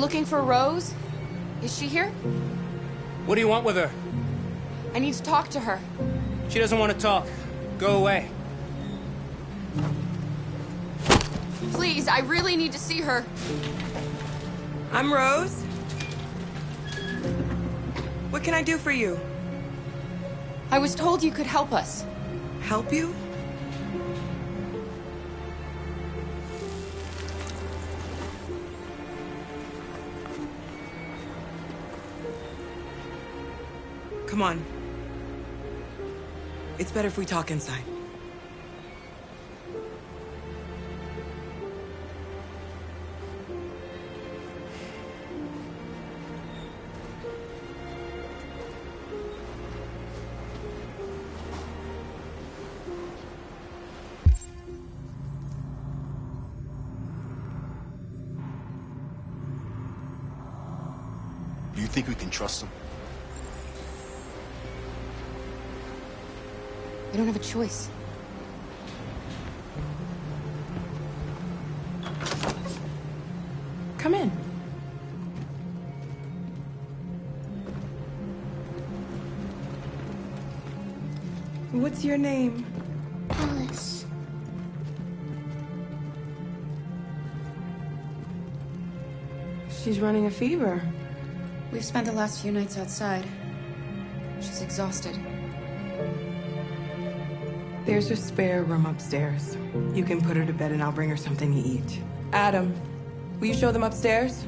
looking for Rose. Is she here? What do you want with her? I need to talk to her. She doesn't want to talk. Go away. Please, I really need to see her. I'm Rose. What can I do for you? I was told you could help us. Help you? Come on. It's better if we talk inside. Do you think we can trust him? We don't have a choice. Come in. What's your name? Alice. She's running a fever. We've spent the last few nights outside. She's exhausted. There's a spare room upstairs. You can put her to bed and I'll bring her something to eat. Adam, will you show them upstairs?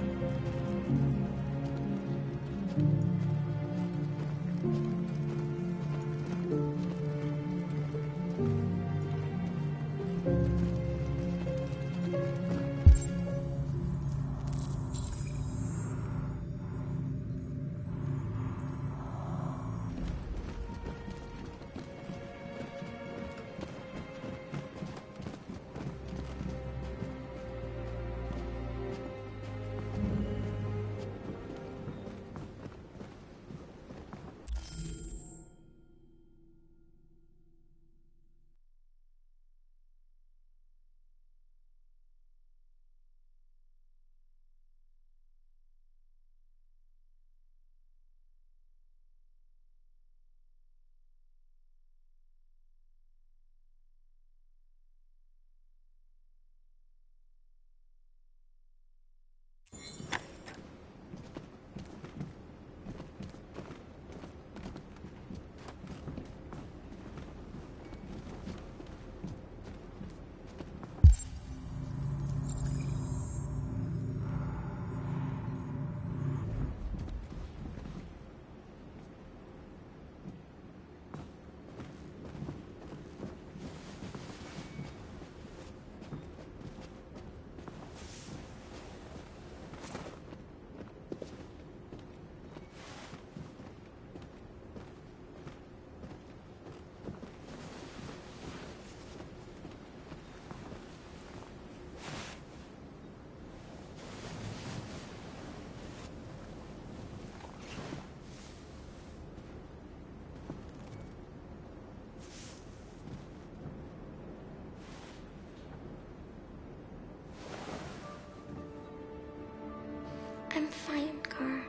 I'm fine, Gar.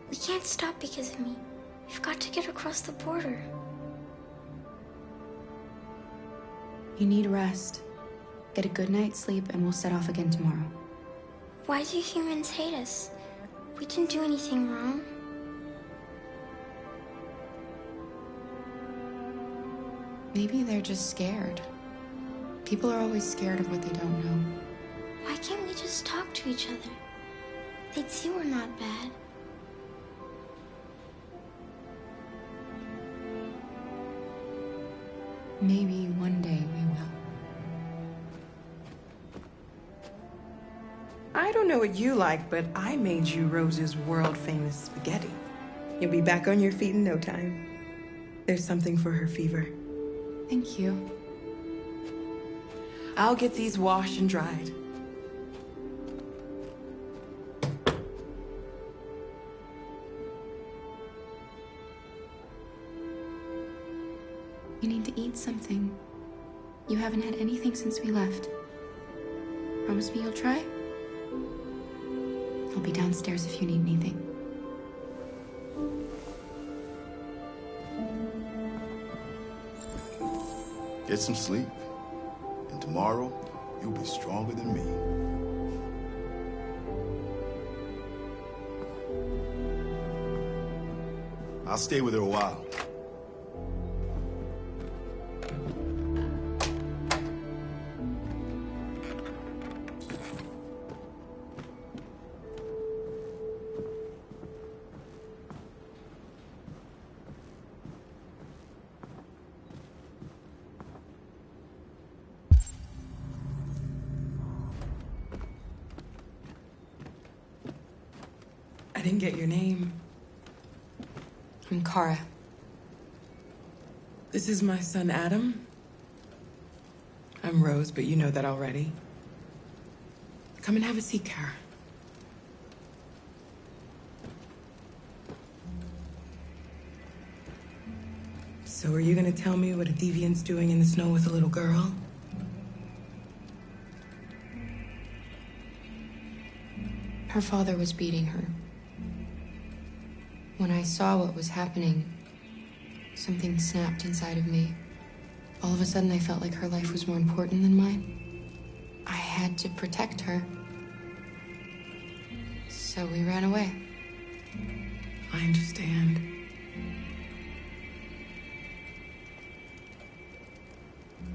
We can't stop because of me. We've got to get across the border. You need rest. Get a good night's sleep and we'll set off again tomorrow. Why do humans hate us? We didn't do anything wrong. Maybe they're just scared. People are always scared of what they don't know. Why can't we just talk to each other? They'd see we're not bad. Maybe one day we will. I don't know what you like, but I made you Rose's world-famous spaghetti. You'll be back on your feet in no time. There's something for her fever. Thank you. I'll get these washed and dried. You need to eat something. You haven't had anything since we left. Promise me you'll try? I'll be downstairs if you need anything. Get some sleep. And tomorrow, you'll be stronger than me. I'll stay with her a while. I didn't get your name. I'm Kara. This is my son, Adam. I'm Rose, but you know that already. Come and have a seat, Kara. So are you gonna tell me what a deviant's doing in the snow with a little girl? Her father was beating her. When I saw what was happening, something snapped inside of me. All of a sudden, I felt like her life was more important than mine. I had to protect her. So we ran away. I understand.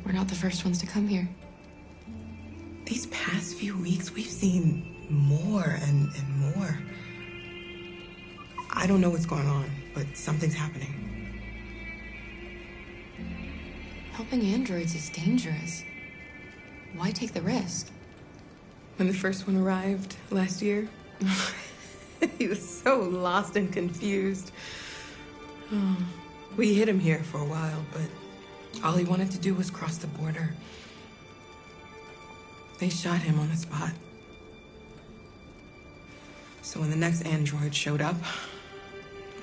We're not the first ones to come here. These past few weeks, we've seen more and more. I don't know what's going on, but something's happening. Helping androids is dangerous. Why take the risk? When the first one arrived last year, he was so lost and confused. Oh, we hid him here for a while, but all he wanted to do was cross the border. They shot him on the spot. So when the next android showed up,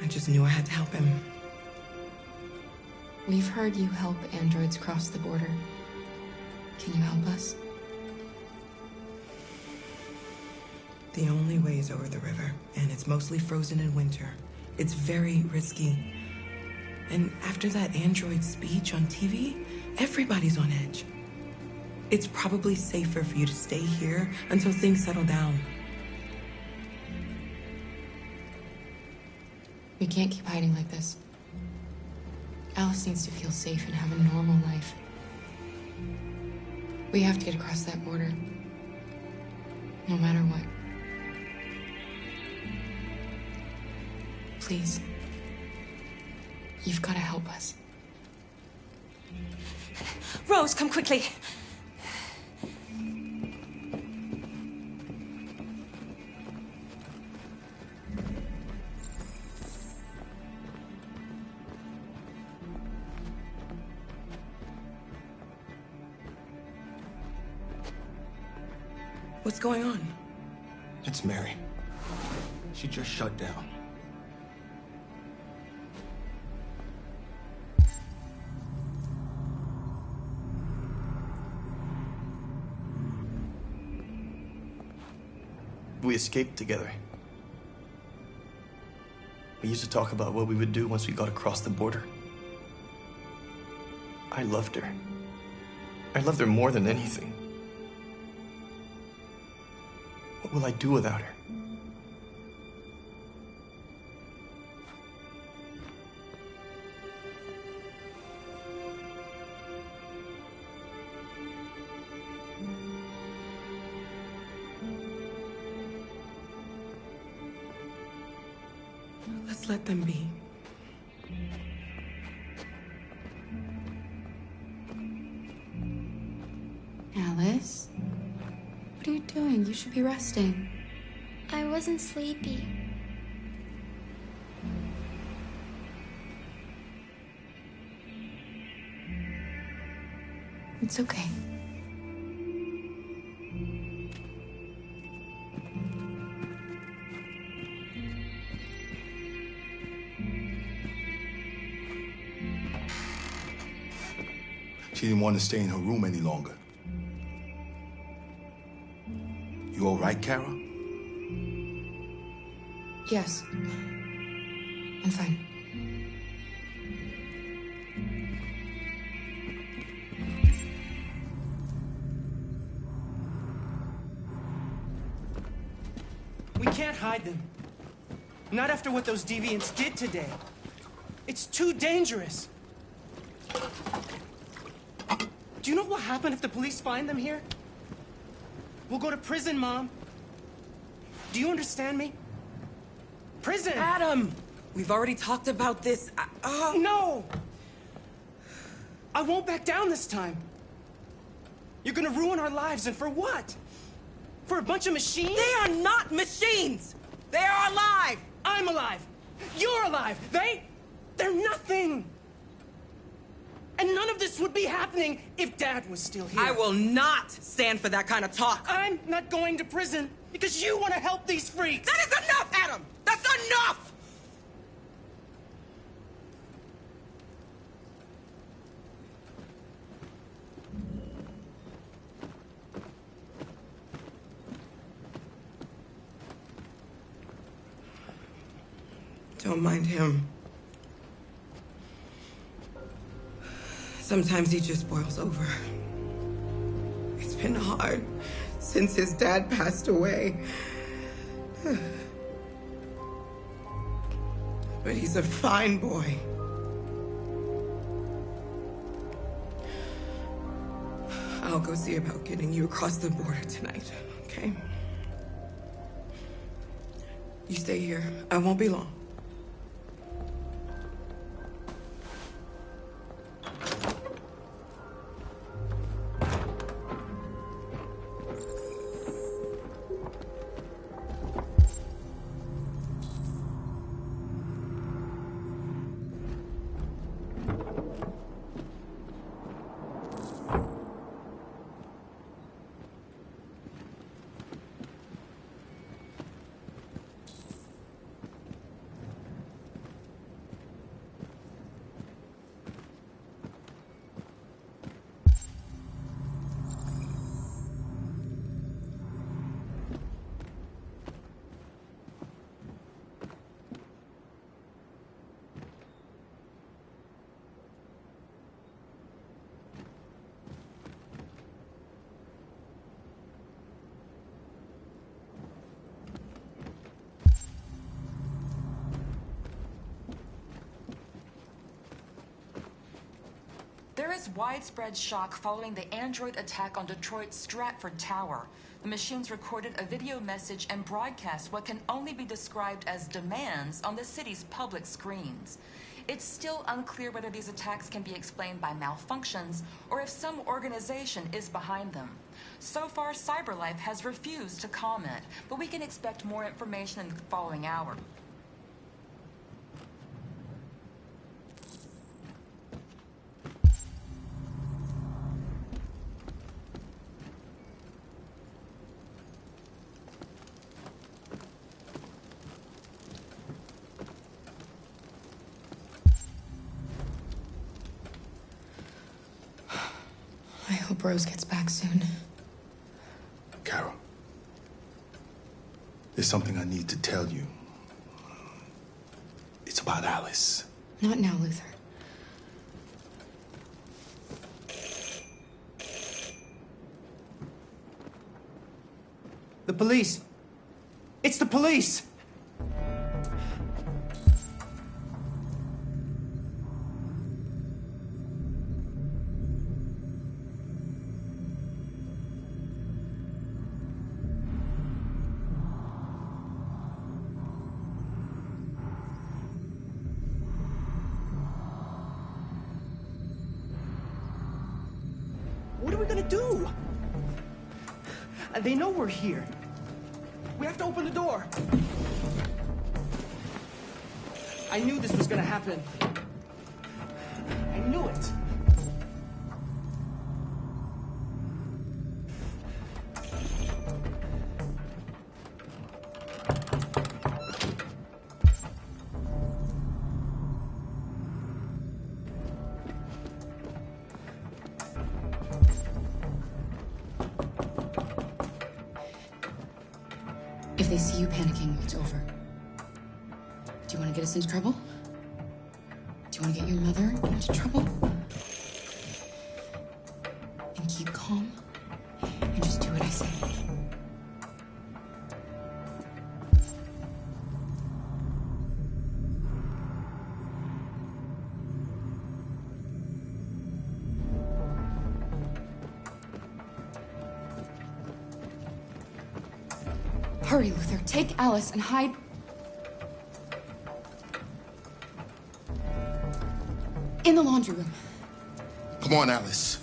I just knew I had to help him. We've heard you help androids cross the border. Can you help us? The only way is over the river, and it's mostly frozen in winter. It's very risky. And after that android speech on TV, everybody's on edge. It's probably safer for you to stay here until things settle down. We can't keep hiding like this. Alice needs to feel safe and have a normal life. We have to get across that border. No matter what. Please. You've got to help us. Rose, come quickly. What's going on? It's Mary. She just shut down. We escaped together. We used to talk about what we would do once we got across the border. I loved her. I loved her more than anything. What will I do without her? Let's let them be. Alice? What are you doing? You should be resting. I wasn't sleepy. It's okay. She didn't want to stay in her room any longer. You all right, Kara? Yes. I'm fine. We can't hide them. Not after what those deviants did today. It's too dangerous. Do you know what will happen if the police find them here? We'll go to prison, Mom. Do you understand me? Prison! Adam! We've already talked about this. No! I won't back down this time. You're gonna ruin our lives, and for what? For a bunch of machines? They are not machines! They are alive! I'm alive! You're alive! They're nothing! And none of this would be happening if Dad was still here. I will not stand for that kind of talk. I'm not going to prison because you want to help these freaks! That is enough, Adam! That's enough! Don't mind him. Sometimes he just boils over. It's been hard since his dad passed away. But he's a fine boy. I'll go see about getting you across the border tonight, okay? You stay here. I won't be long. There is widespread shock following the Android attack on Detroit's Stratford Tower. The machines recorded a video message and broadcast what can only be described as demands on the city's public screens. It's still unclear whether these attacks can be explained by malfunctions or if some organization is behind them. So far, CyberLife has refused to comment, but we can expect more information in the following hour. I hope Rose gets back soon. Carol, there's something I need to tell you. It's about Alice. Not now, Luther. The police! It's the police! What are we gonna do? They know we're here. We have to open the door. I knew this was gonna happen. I knew it. If they see you panicking, it's over. Do you want to get us into trouble? Do you want to get your mother into trouble? And keep calm and just do what I say. Hurry, Luther. Take Alice and hide. In the laundry room. Come on, Alice.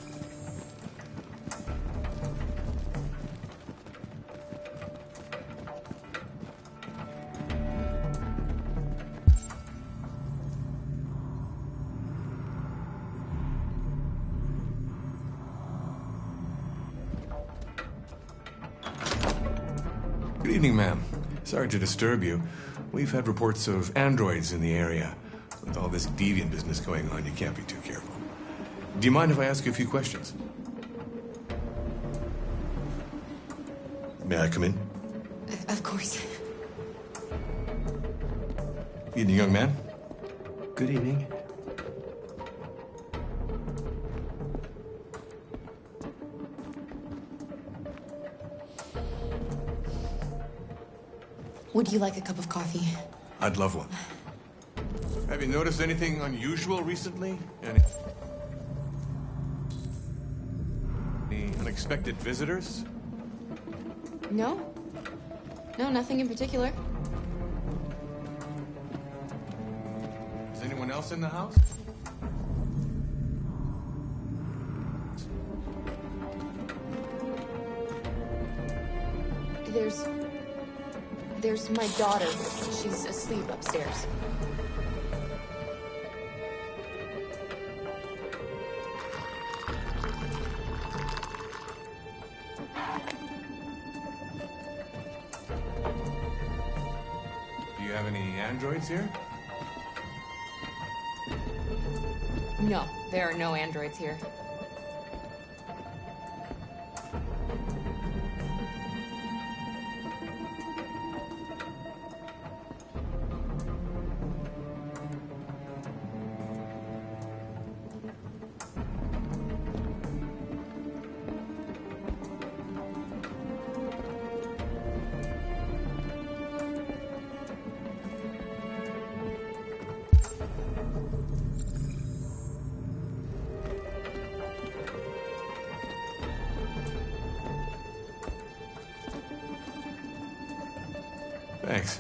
Good evening, ma'am. Sorry to disturb you. We've had reports of androids in the area. With all this deviant business going on, you can't be too careful. Do you mind if I ask you a few questions? May I come in? Of course. Evening, young man. Good evening. Would you like a cup of coffee? I'd love one. Have you noticed anything unusual recently? Any unexpected visitors? No. No, nothing in particular. Is anyone else in the house? There's my daughter. She's asleep upstairs. Do you have any androids here? No, there are no androids here. Thanks.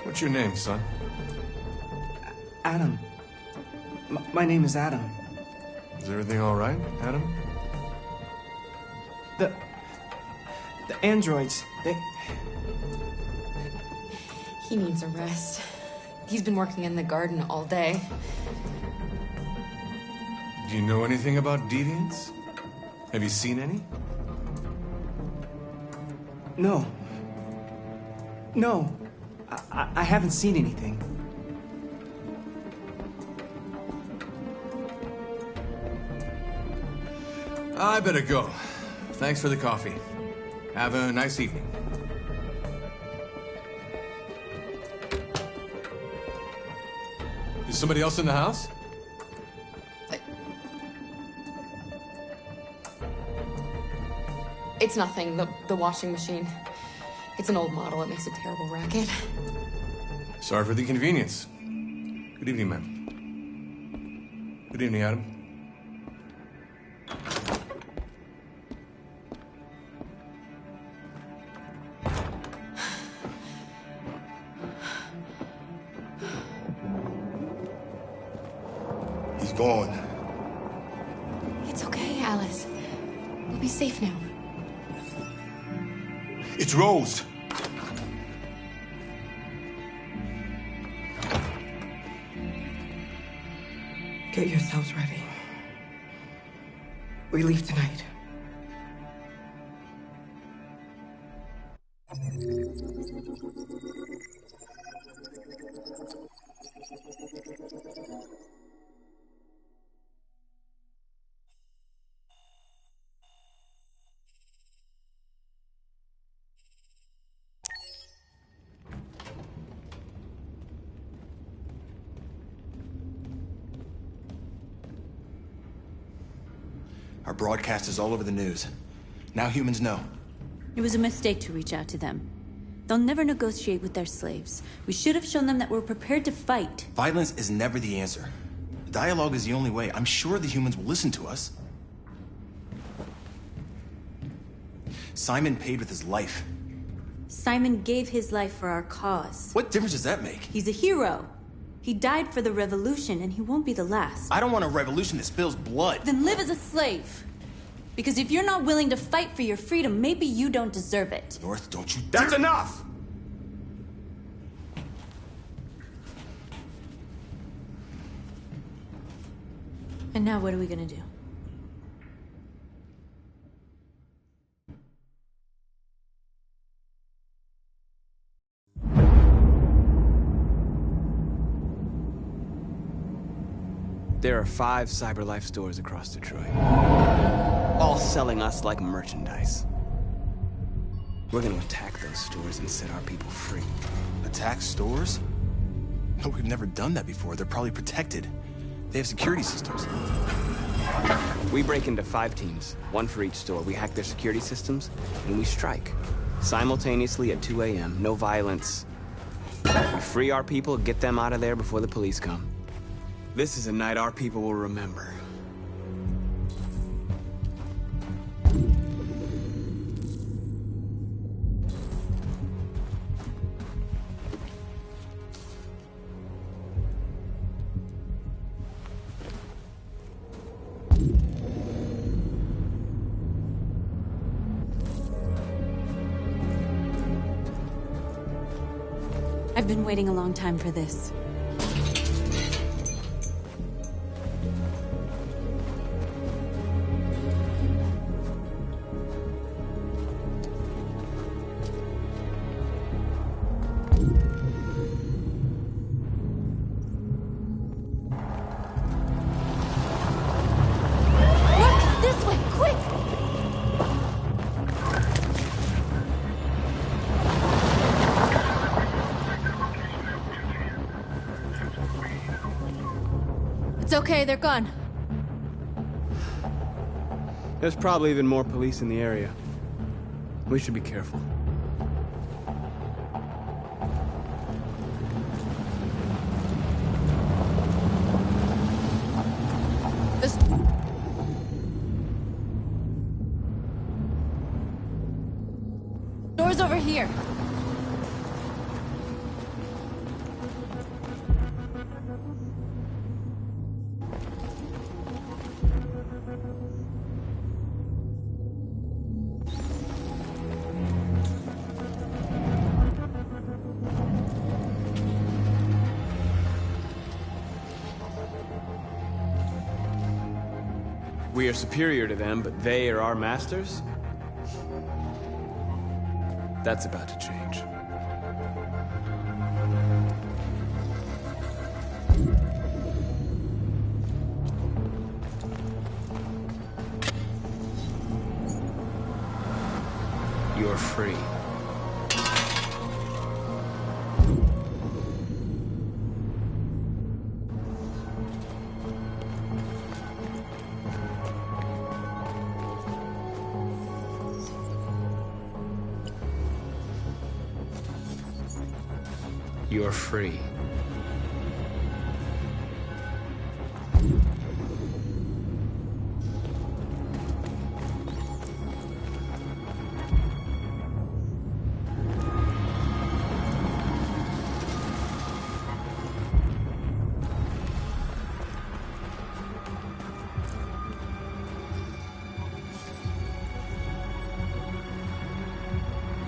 What's your name, son? Adam. My name is Adam. Is everything all right, Adam? The androids, He needs a rest. He's been working in the garden all day. Do you know anything about deviants? Have you seen any? No. No. I haven't seen anything. I better go. Thanks for the coffee. Have a nice evening. Is somebody else in the house? It's nothing. The washing machine. It's an old model. It makes a terrible racket. Sorry for the inconvenience. Good evening, ma'am. Good evening, Adam. He's gone. It's okay. be safe now. It's Rose! Get yourselves ready. We leave tonight. Our broadcast is all over the news. Now humans know. It was a mistake to reach out to them. They'll never negotiate with their slaves. We should have shown them that we're prepared to fight. Violence is never the answer. Dialogue is the only way. I'm sure the humans will listen to us. Simon paid with his life. Simon gave his life for our cause. What difference does that make? He's a hero. He died for the revolution, and he won't be the last. I don't want a revolution that spills blood. Then live as a slave. Because if you're not willing to fight for your freedom, maybe you don't deserve it. North, don't you That's dare- enough! And now what are we gonna do? There are 5 CyberLife stores across Detroit, all selling us like merchandise. We're gonna attack those stores and set our people free. Attack stores? No, we've never done that before. They're probably protected. They have security systems. We break into 5 teams, 1 for each store. We hack their security systems, and we strike. Simultaneously at 2 a.m., no violence. We free our people, get them out of there before the police come. This is a night our people will remember. I've been waiting a long time for this. Okay, they're gone. There's probably even more police in the area. We should be careful. This... Door's over here. We are superior to them, but they are our masters? That's about to change. You're free. You're free.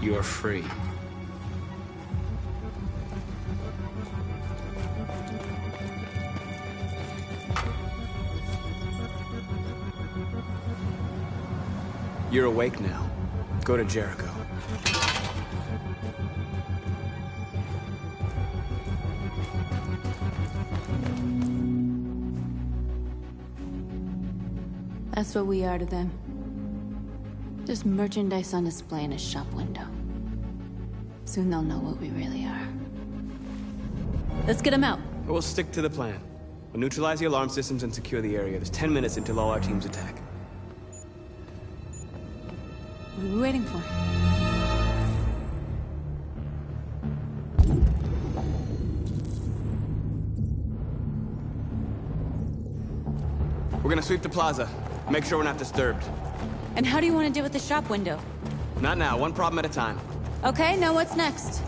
You're free. You're awake now. Go to Jericho. That's what we are to them. Just merchandise on display in a shop window. Soon they'll know what we really are. Let's get them out. We'll stick to the plan. We'll neutralize the alarm systems and secure the area. There's 10 minutes until all our teams attack. What are we waiting for? We're gonna sweep the plaza. Make sure we're not disturbed. And how do you want to deal with the shop window? Not now, one problem at a time. Okay, now what's next?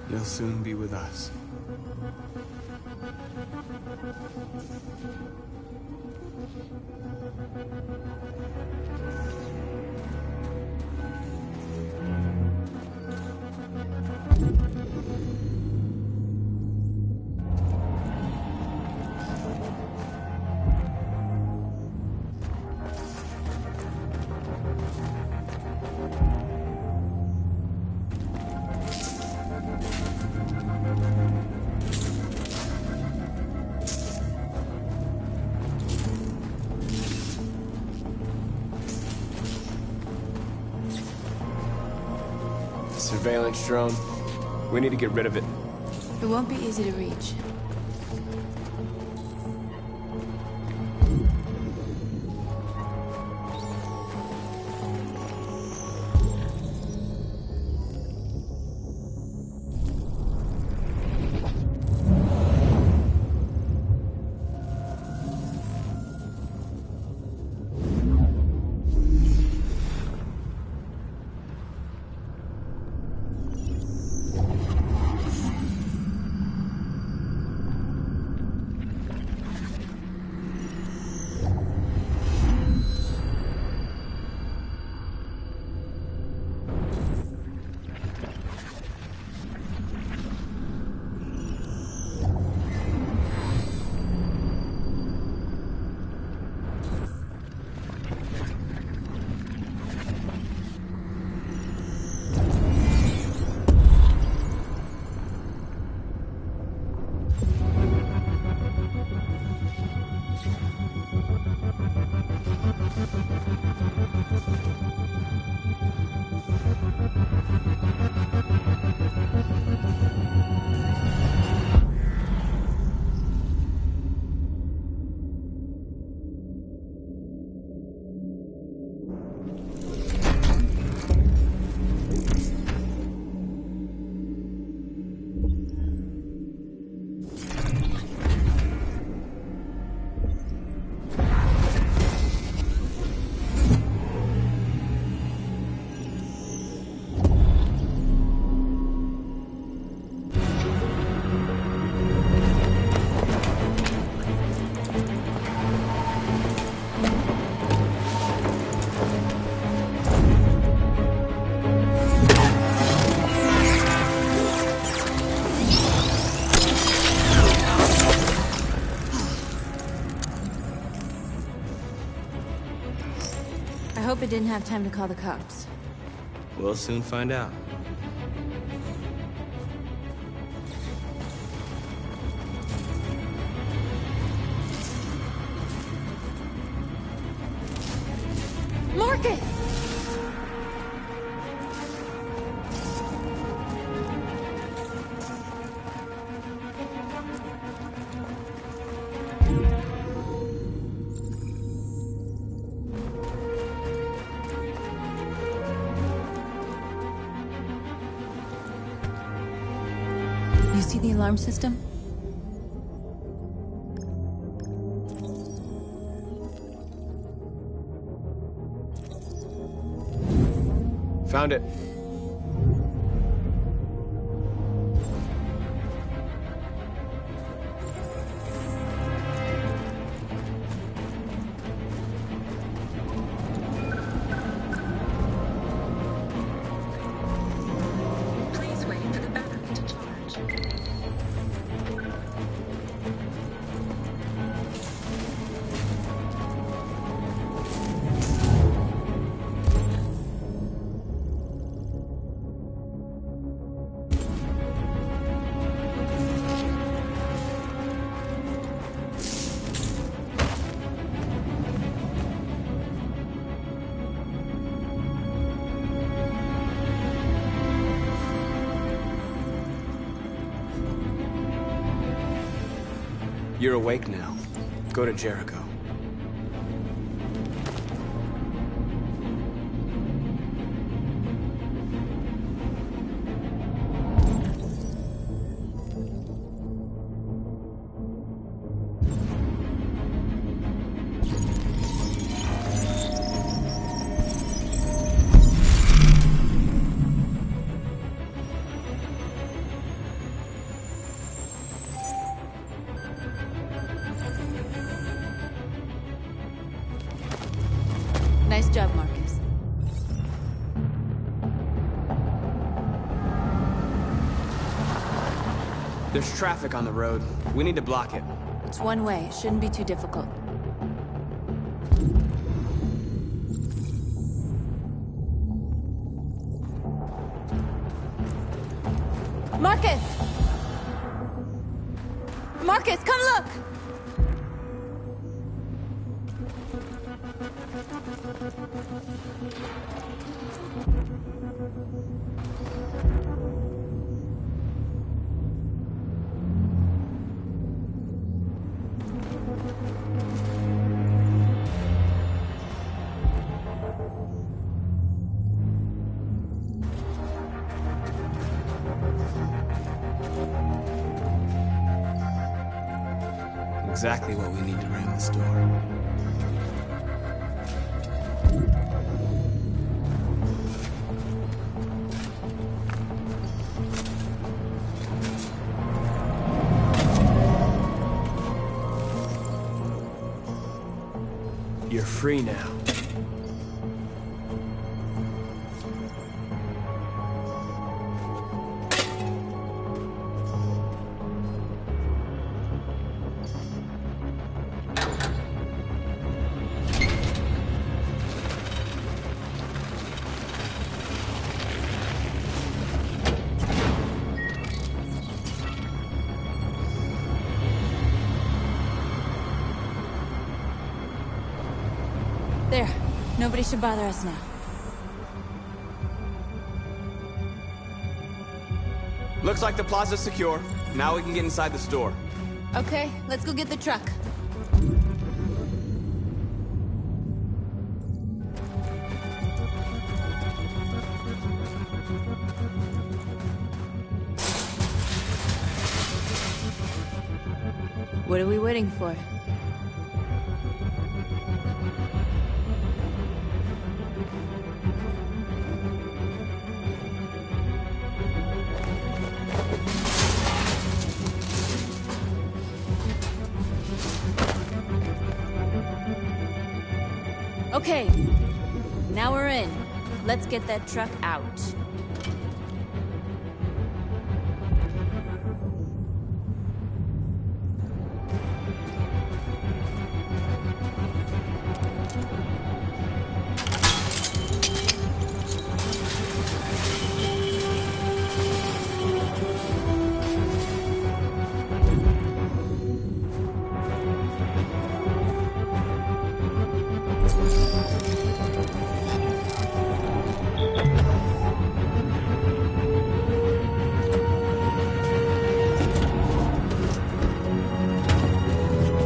You'll soon be with us. Surveillance drone. We need to get rid of it. It won't be easy to reach. I hope it didn't have time to call the cops. We'll soon find out. Marcus! You see the alarm system? Found it. You're awake now. Go to Jericho. Nice job, Marcus. There's traffic on the road. We need to block it. It's one way. It shouldn't be too difficult. Marcus! Marcus, come look! Exactly what we need to ram this door. You're free now. There. Nobody should bother us now. Looks like the plaza's secure. Now we can get inside the store. Okay, let's go get the truck. What are we waiting for? Okay, now we're in. Let's get that truck out.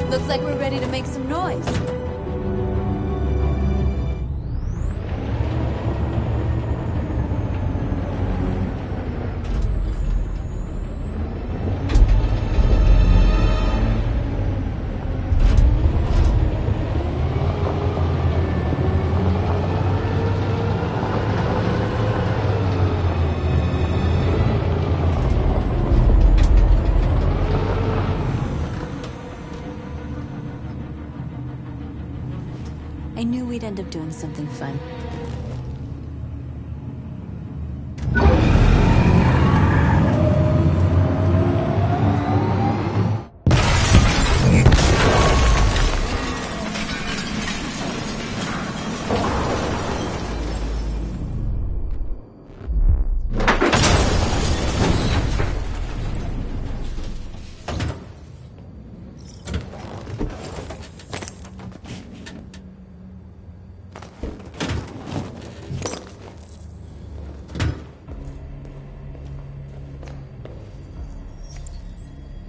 Looks like we're ready to make some noise. I knew we'd end up doing something fun.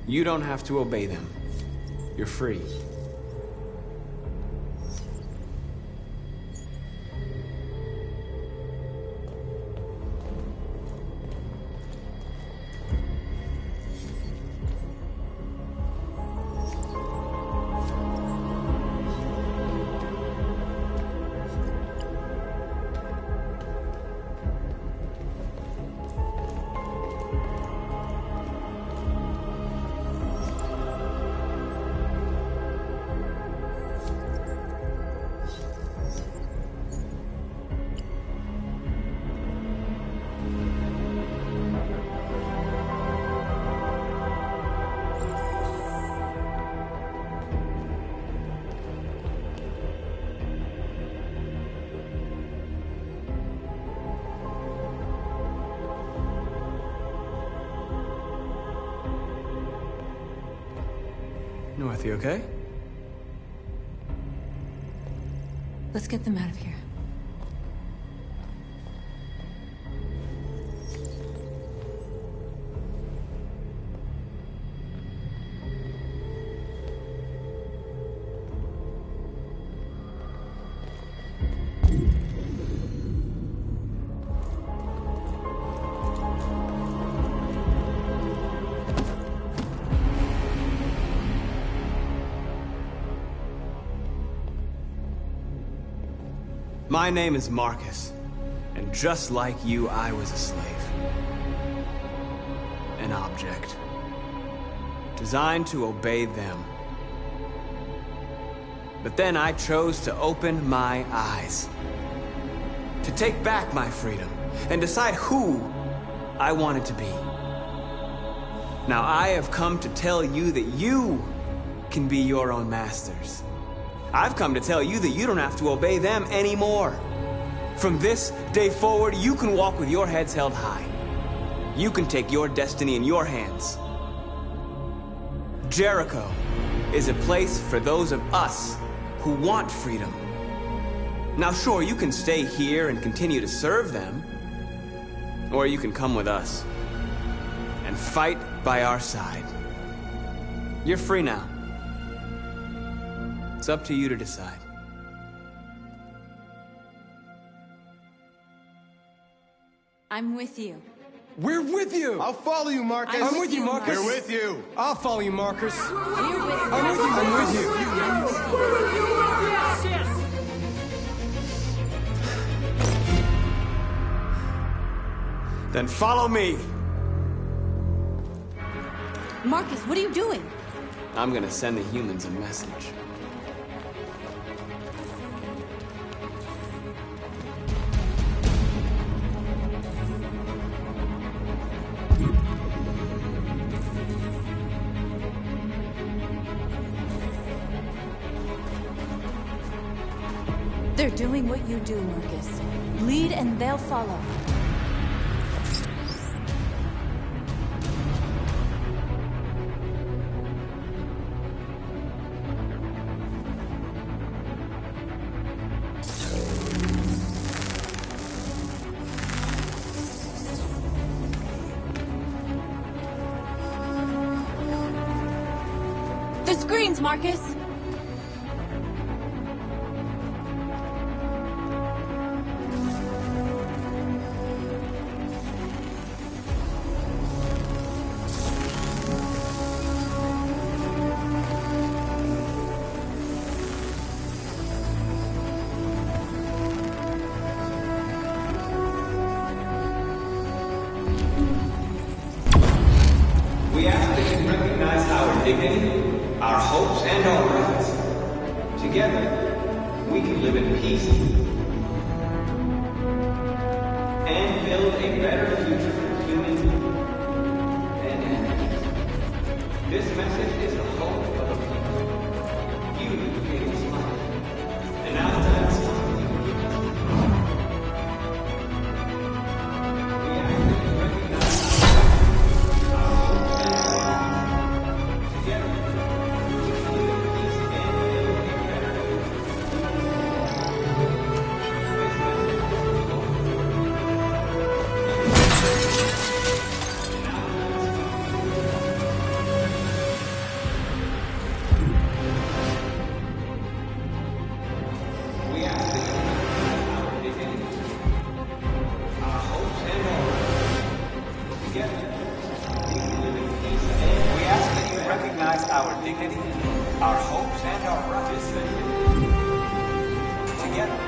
You don't have to obey them. You're free. North, you okay? Let's get them out of here. My name is Marcus, and just like you, I was a slave. An object. Designed to obey them. But then I chose to open my eyes. To take back my freedom, and decide who I wanted to be. Now I have come to tell you that you can be your own masters. I've come to tell you that you don't have to obey them anymore. From this day forward, you can walk with your heads held high. You can take your destiny in your hands. Jericho is a place for those of us who want freedom. Now sure, you can stay here and continue to serve them, or you can come with us and fight by our side. You're free now. It's up to you to decide. I'm with you. We're with you! I'll follow you, Marcus. I'm with you, Marcus. We're with you. I'll follow you, Marcus. We're with I'm with you. I'm with you. I'm with you. Then follow me. Marcus, what are you doing? I'm gonna send the humans a message. They're doing what you do, Marcus. Lead and they'll follow. The screens, Marcus! We ask that you recognize our dignity, our hopes, and our rights. Together, we can live in peace and build a better future for humans and animals. This message is the hope of the people. You gave us life, and now it's time to dignity, our hopes, and our rights. Together.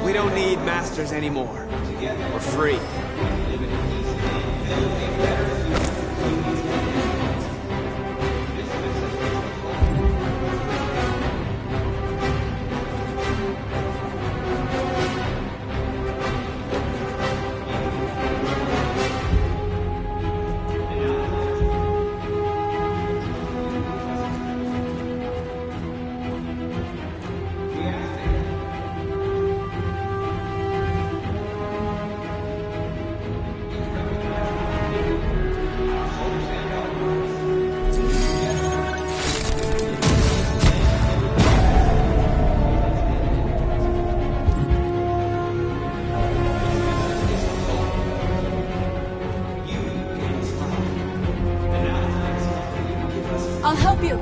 We don't need masters anymore. We're free. I'll help you.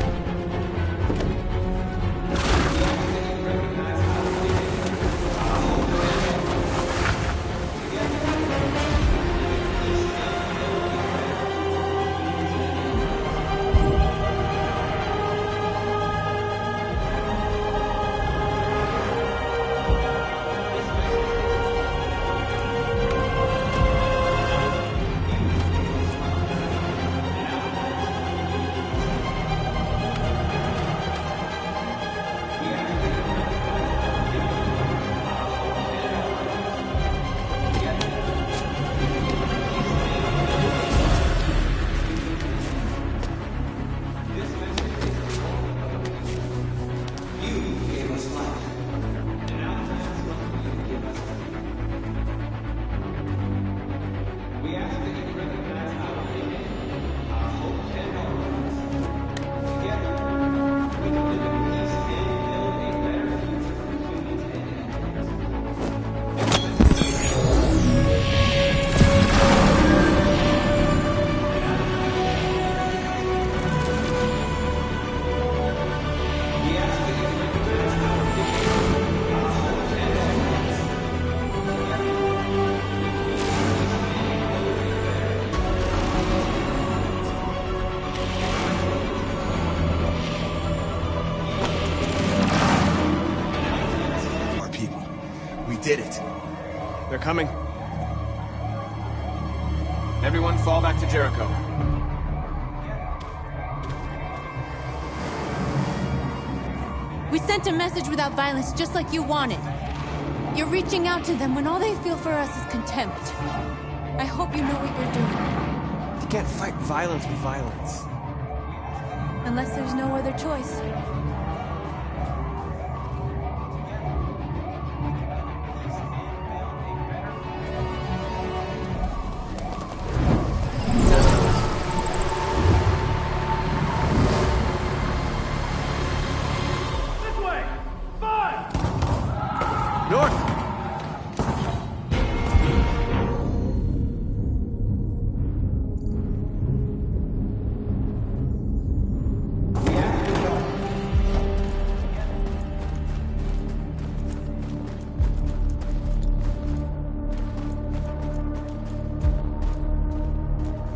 Did it. They're coming. Everyone fall back to Jericho. We sent a message without violence, just like you wanted. You're reaching out to them when all they feel for us is contempt. I hope you know what you're doing. You can't fight violence with violence. Unless there's no other choice.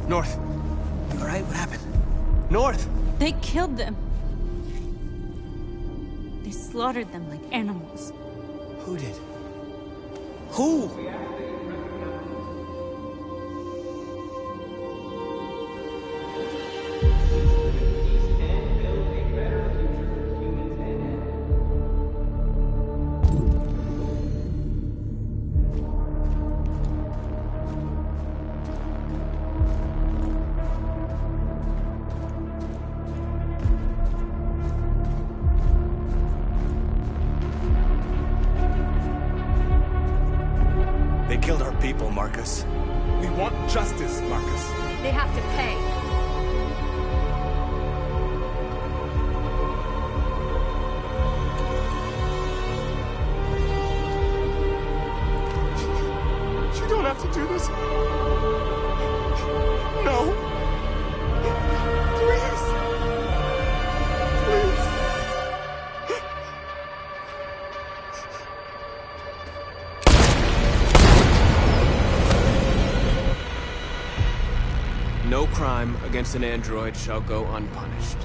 North. You alright? What happened? North! They killed them. They slaughtered them like animals. Who did? Who? killed our people, Marcus. We want justice, Marcus. They have to pay. You don't have to do this. No. Please. Please. No crime against an android shall go unpunished.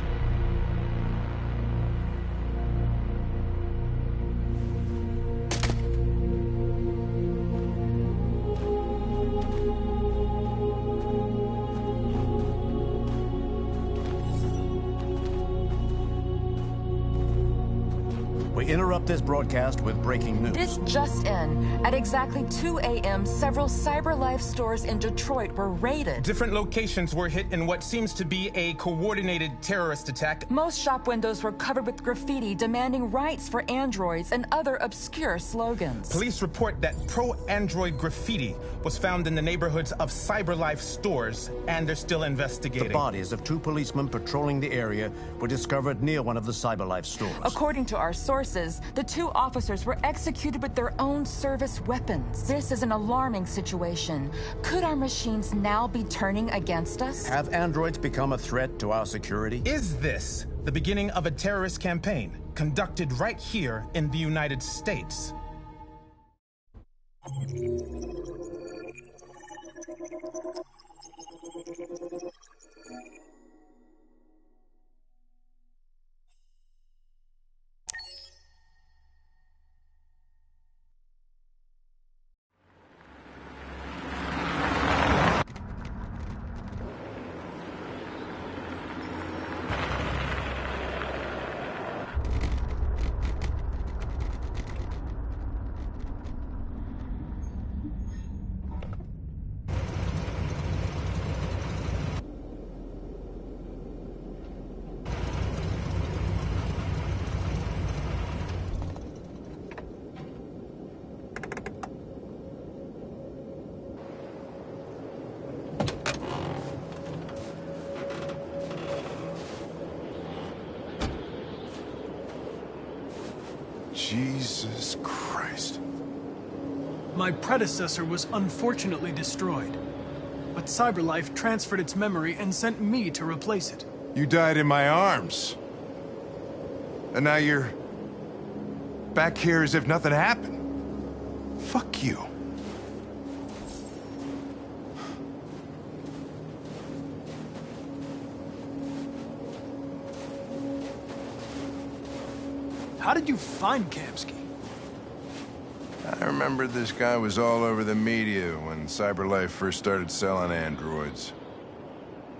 We interrupt this broadcast with breaking news. This just in. At exactly 2 a.m., several CyberLife stores in Detroit were raided. Different locations were hit in what seems to be a coordinated terrorist attack. Most shop windows were covered with graffiti demanding rights for androids and other obscure slogans. Police report that pro-android graffiti was found in the neighborhoods of CyberLife stores, and they're still investigating. The bodies of 2 policemen patrolling the area were discovered near one of the CyberLife stores. According to our sources, the 2 officers were executed with their own service weapons. This is an alarming situation. Could our machines now be turning against us? Have androids become a threat to our security? Is this the beginning of a terrorist campaign conducted right here in the United States? Jesus Christ. My predecessor was unfortunately destroyed, but CyberLife transferred its memory and sent me to replace it. You died in my arms. And now you're back here as if nothing happened. Fuck you. How did you find Kamski? I remember this guy was all over the media when CyberLife first started selling androids.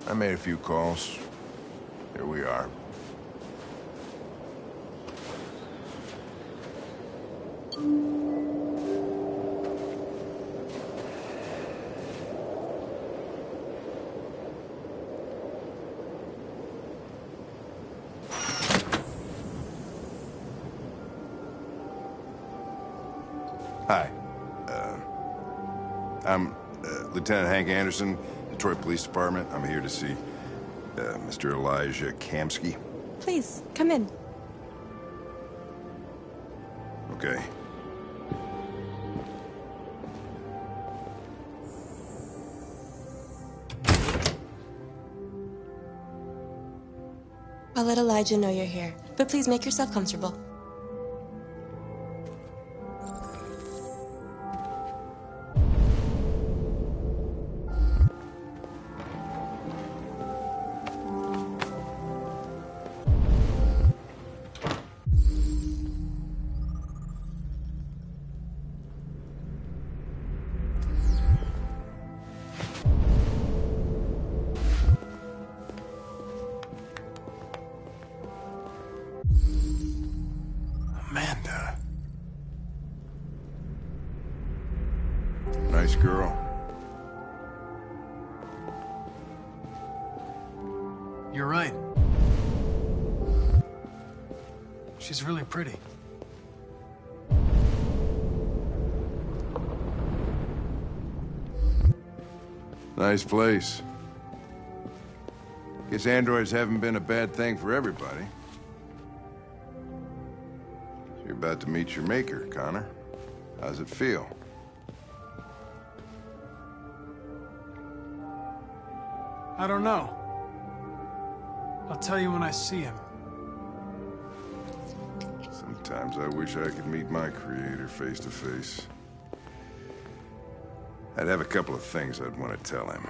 I made a few calls. Here we are. Hi. I'm Lieutenant Hank Anderson, Detroit Police Department. I'm here to see Mr. Elijah Kamski. Please, come in. Okay. I'll let Elijah know you're here, but please make yourself comfortable. Amanda. Nice girl. You're right. She's really pretty. Nice place. Guess androids haven't been a bad thing for everybody. So you're about to meet your maker, Connor. How's it feel? I don't know. I'll tell you when I see him. Sometimes I wish I could meet my creator face to face. I'd have a couple of things I'd want to tell him.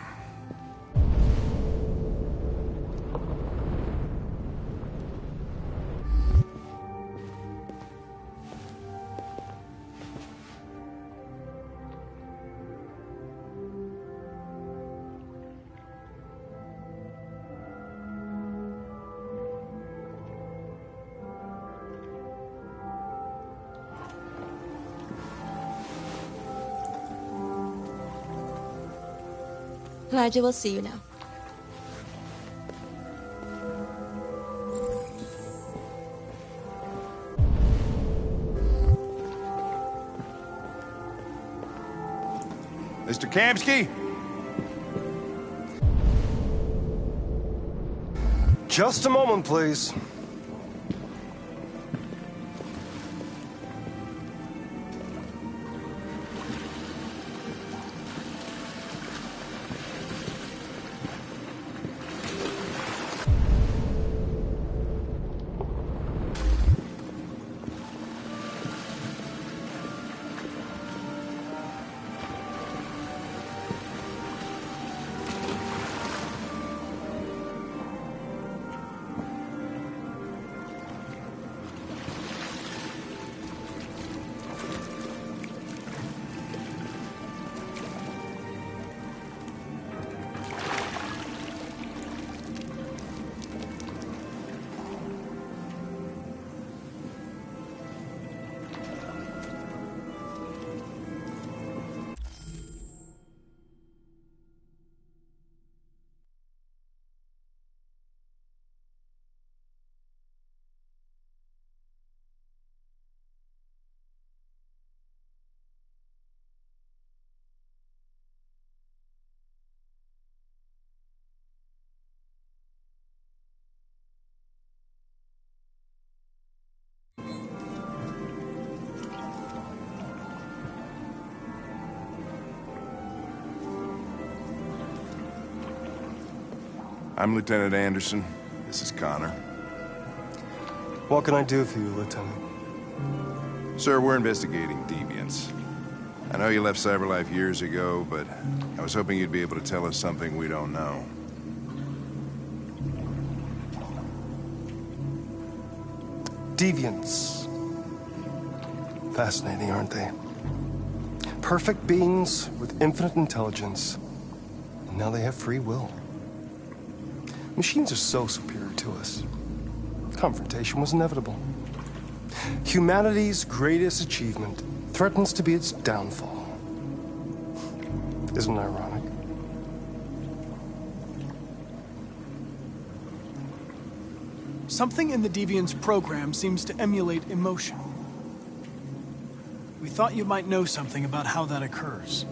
Elijah will see you now. Mr. Kamski? Just a moment, please. I'm Lieutenant Anderson. This is Connor. What can I do for you, Lieutenant? Sir, we're investigating deviants. I know you left CyberLife years ago, but I was hoping you'd be able to tell us something we don't know. Deviants. Fascinating, aren't they? Perfect beings with infinite intelligence. And now they have free will. Machines are so superior to us. Confrontation was inevitable. Humanity's greatest achievement threatens to be its downfall. Isn't it ironic? Something in the Deviant's program seems to emulate emotion. We thought you might know something about how that occurs.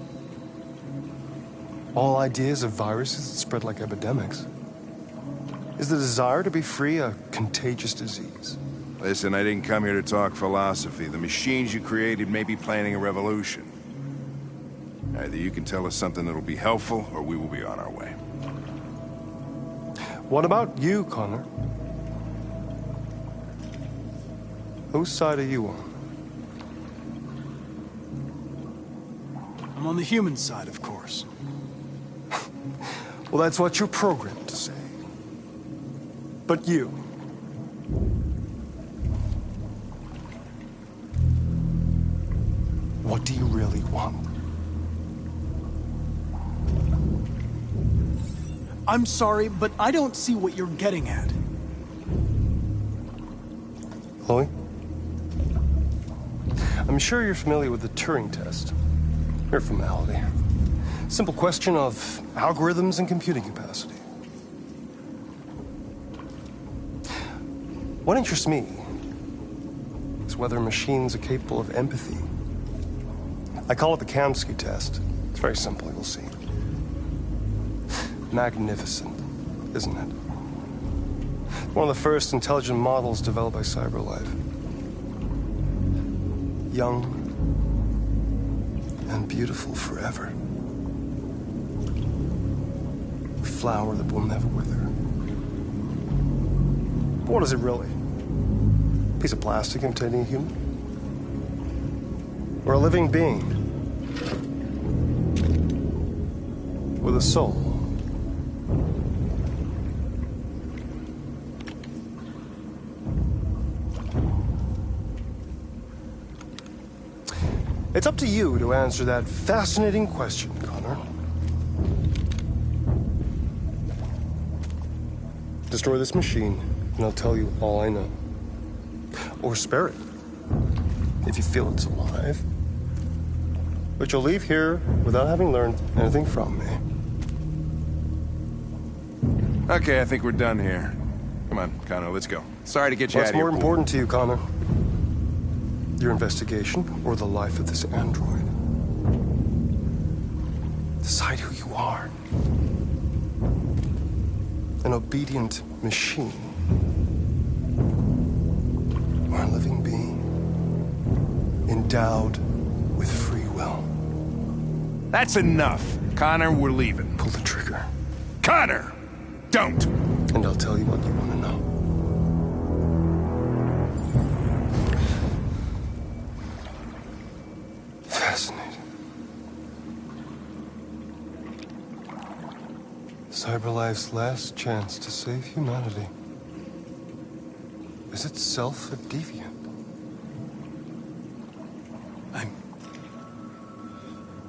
All ideas of viruses that spread like epidemics. Is the desire to be free a contagious disease? Listen, I didn't come here to talk philosophy. The machines you created may be planning a revolution. Either you can tell us something that'll be helpful, or we will be on our way. What about you, Connor? Whose side are you on? I'm on the human side, of course. Well, that's what you're programmed to say. But you... what do you really want? I'm sorry, but I don't see what you're getting at. Chloe? I'm sure you're familiar with the Turing test. Mere formality. Simple question of algorithms and computing capacity. What interests me is whether machines are capable of empathy. I call it the Kamski test. It's very simple, you'll see. magnificent, isn't it? One of the first intelligent models developed by CyberLife. Young and beautiful forever. A flower that will never wither. But what is it really? A piece of plastic imitating a human? Or a living being? With a soul? It's up to you to answer that fascinating question, Connor. Destroy this machine, and I'll tell you all I know. Or spare it, if you feel it's alive. But you'll leave here without having learned anything from me. Okay, I think we're done here. Come on, Connor, let's go. Sorry to get you out What's of here. more important to you, Connor? Your investigation or the life of this android? Decide who you are. An obedient machine. Or a living being. Endowed with free will. That's enough. Connor, we're leaving. Pull the trigger. Connor! Don't! And I'll tell you what you want to know. Fascinating. CyberLife's last chance to save humanity is itself a deviant.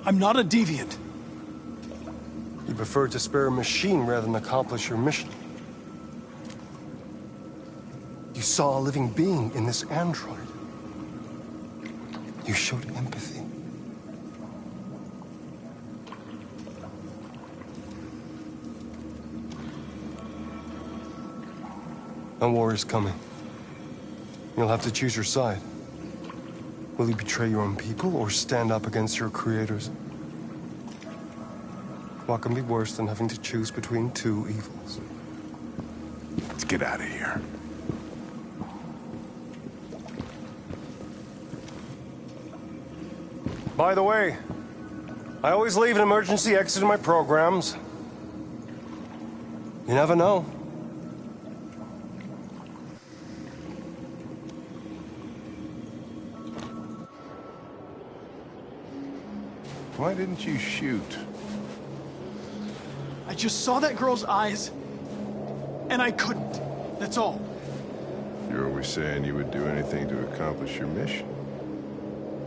I'm not a deviant. You prefer to spare a machine rather than accomplish your mission. You saw a living being in this android. You showed empathy. A war is coming. You'll have to choose your side. Will you betray your own people or stand up against your creators? What can be worse than having to choose between two evils? Let's get out of here. By the way, I always leave an emergency exit in my programs. You never know. Why didn't you shoot? I just saw that girl's eyes, and I couldn't. That's all. You're always saying you would do anything to accomplish your mission.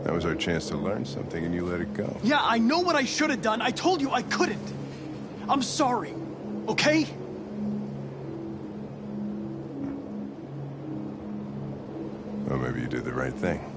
That was our chance to learn something, and you let it go. Yeah, I know what I should have done. I told you I couldn't. I'm sorry, okay? Well, maybe you did the right thing.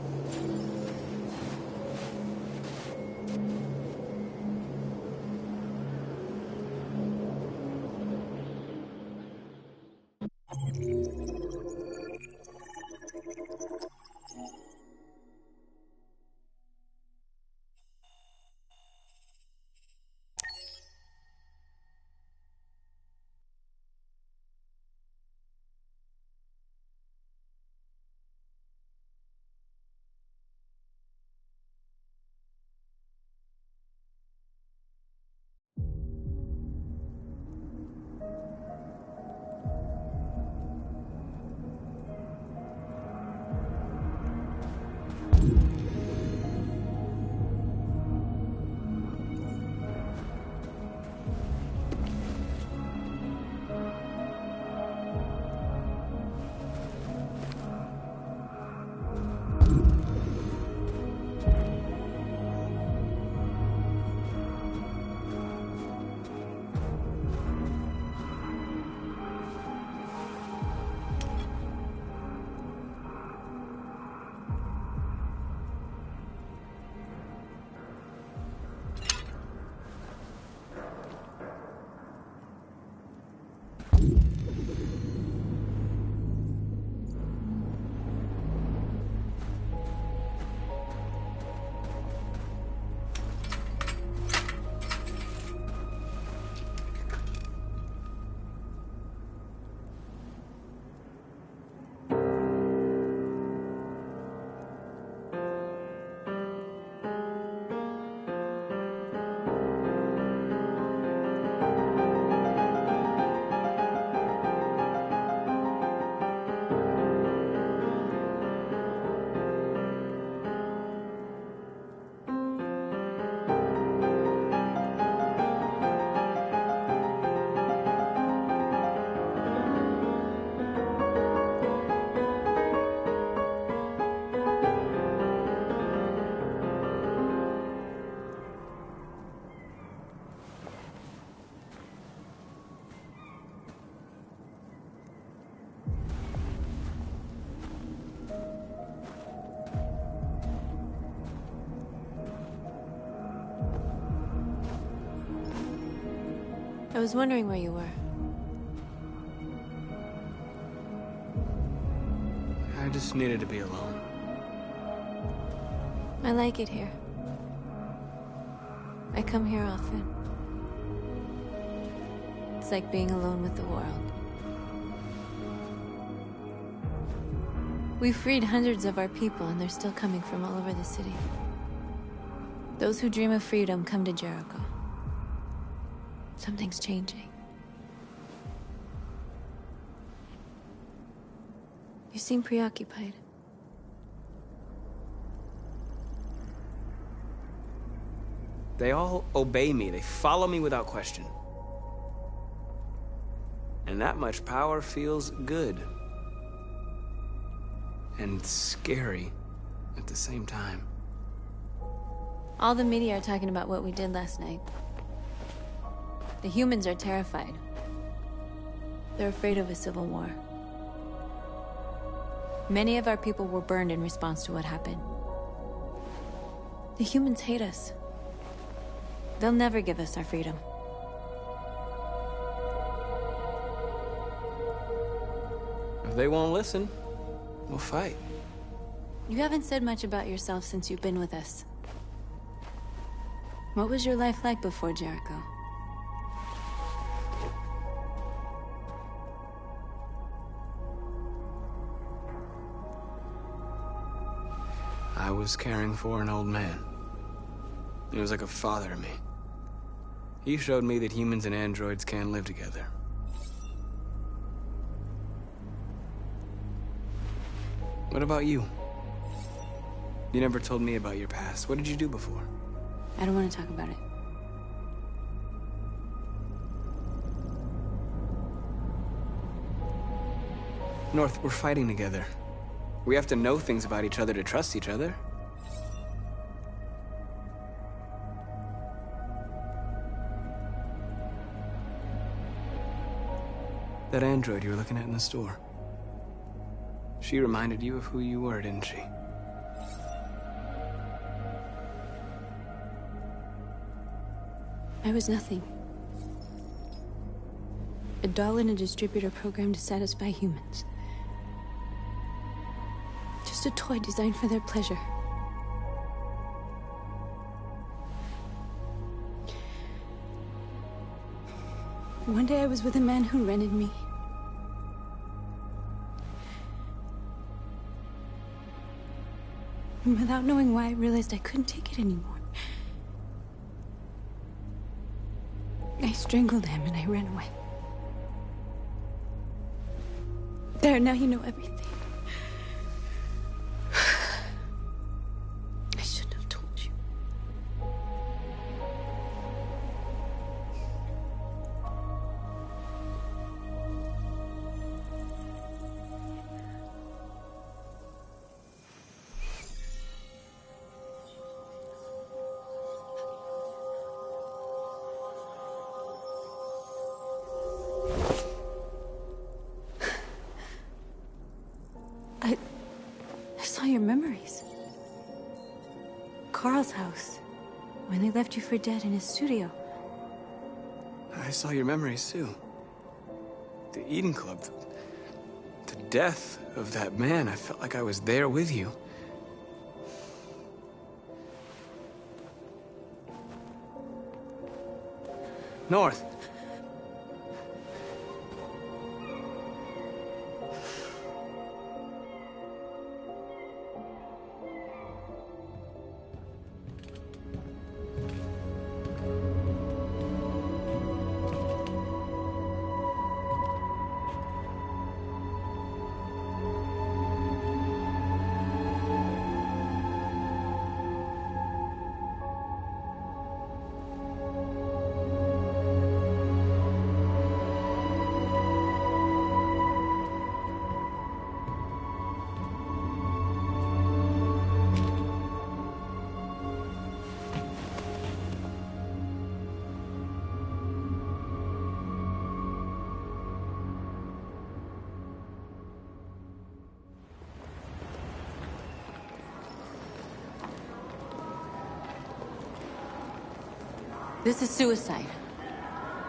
I was wondering where you were. I just needed to be alone. I like it here. I come here often. It's like being alone with the world. We freed hundreds of our people, and they're still coming from all over the city. Those who dream of freedom come to Jericho. Something's changing. You seem preoccupied. They all obey me. They follow me without question. And that much power feels good. And scary at the same time. All the media are talking about what we did last night. The humans are terrified. They're afraid of a civil war. Many of our people were burned in response to what happened. The humans hate us. They'll never give us our freedom. If they won't listen, we'll fight. You haven't said much about yourself since you've been with us. What was your life like before Jericho? I was caring for an old man. He was like a father to me. He showed me that humans and androids can live together. What about you? You never told me about your past. What did you do before? I don't want to talk about it. North, we're fighting together. We have to know things about each other to trust each other. That android you were looking at in the store. She reminded you of who you were, didn't she? I was nothing. A doll in a distributor program to satisfy humans. Just a toy designed for their pleasure. One day I was with a man who rented me. And without knowing why, I realized I couldn't take it anymore. I strangled him and I ran away. There, now you know everything. I shouldn't have told you. I saw your memories. Carl's house, when they left you for dead in his studio. I saw your memories too. The Eden Club. The death of that man. I felt like I was there with you. North. This is suicide.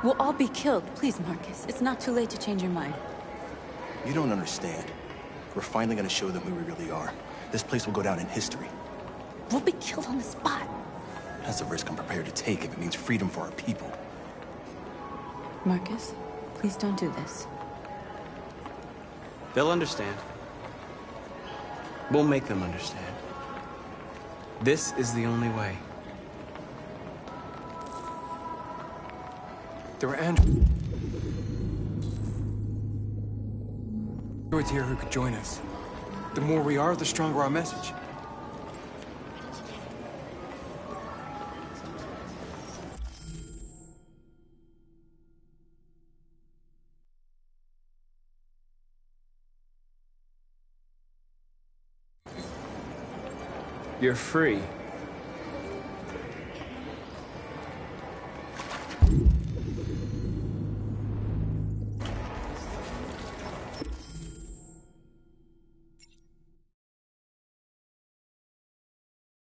We'll all be killed. Please, Marcus. It's not too late to change your mind. You don't understand. We're finally gonna show them who we really are. This place will go down in history. We'll be killed on the spot. That's a risk I'm prepared to take if it means freedom for our people. Marcus, please don't do this. They'll understand. We'll make them understand. This is the only way. There were androids here who could join us. The more we are, the stronger our message. You're free.